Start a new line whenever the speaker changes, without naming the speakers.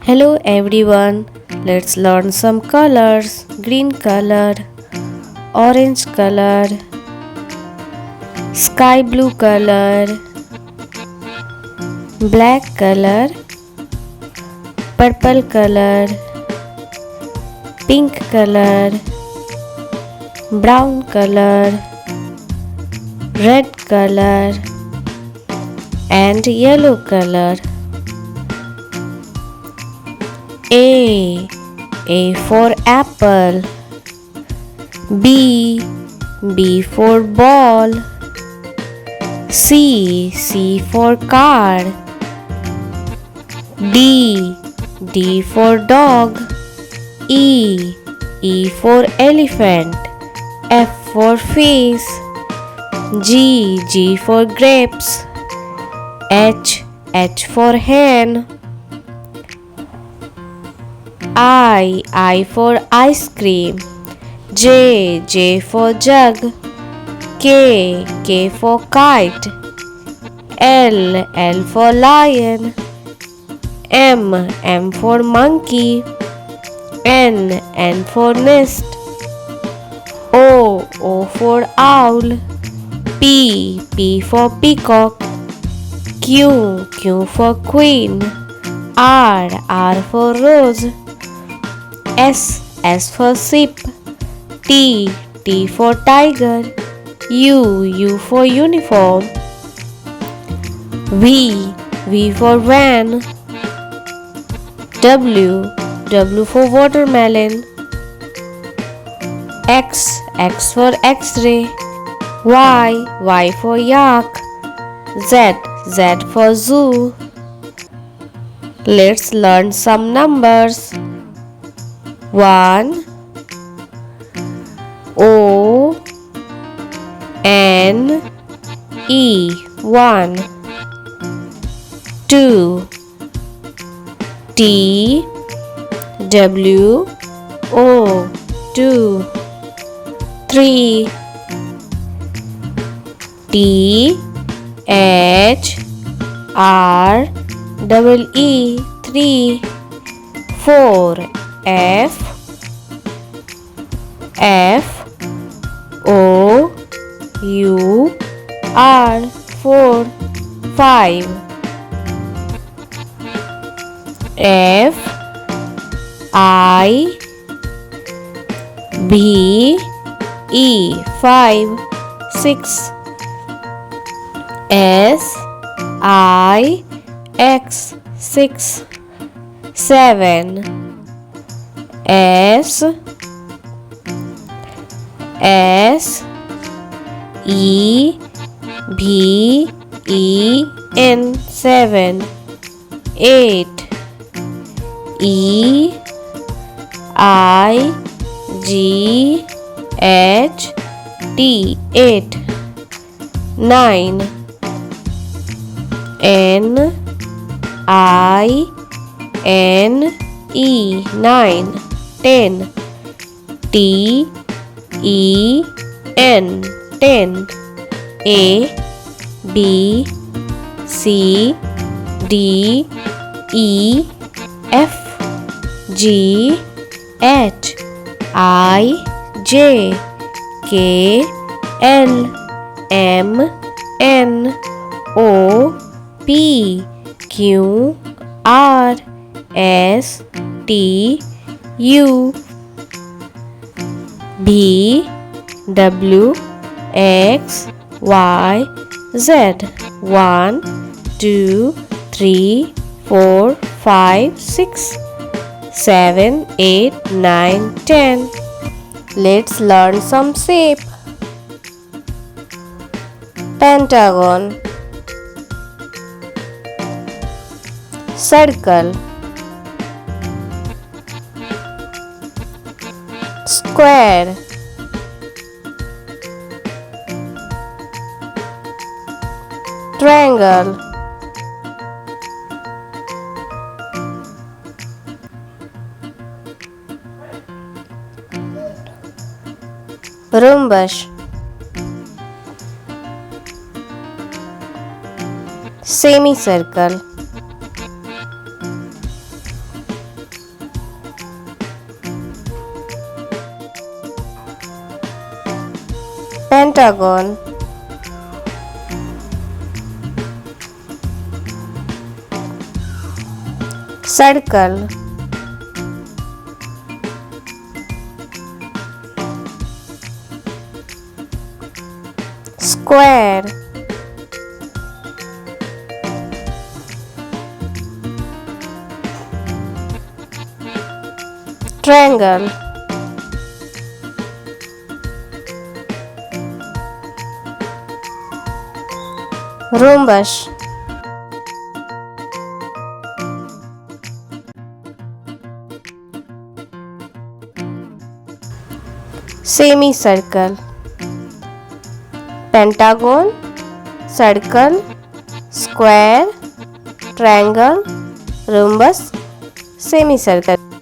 Hello everyone, let's learn some colors. Green color, orange color, sky blue color, black color, purple color, pink color, brown color, red color and yellow color. A for apple. B for ball. C for car. D for dog. E for elephant. F for face. G for grapes. H for hen. I for ice cream. J for jug. K for kite. L for lion. M for monkey. N for nest. O for owl. P for peacock. Q for queen. R for rose. S for sheep. T for tiger. U for uniform. V for van. W for watermelon. X for x-ray. Y for yak. Z for zoo. Let's learn some numbers. 1 O N E 1. 2 T W O 2. 3 T H R E 3. 4 F O U R 4. 5 F I B E 5. 6 S I X 6. 7 S E B E N 7. 8 E I G H T 8. 9 N I N E 9. 10 T E N 10. A B C D E F G H I J K L M N O P Q R S T U V W X Y Z. 1 2 3 4 5 6 7 8 9 10. Let's learn some shape. Pentagon, circle, square, triangle, rhombus, semicircle, pentagon, circle, square, triangle, rhombus, semicircle, pentagon, circle, square, triangle, rhombus, semicircle.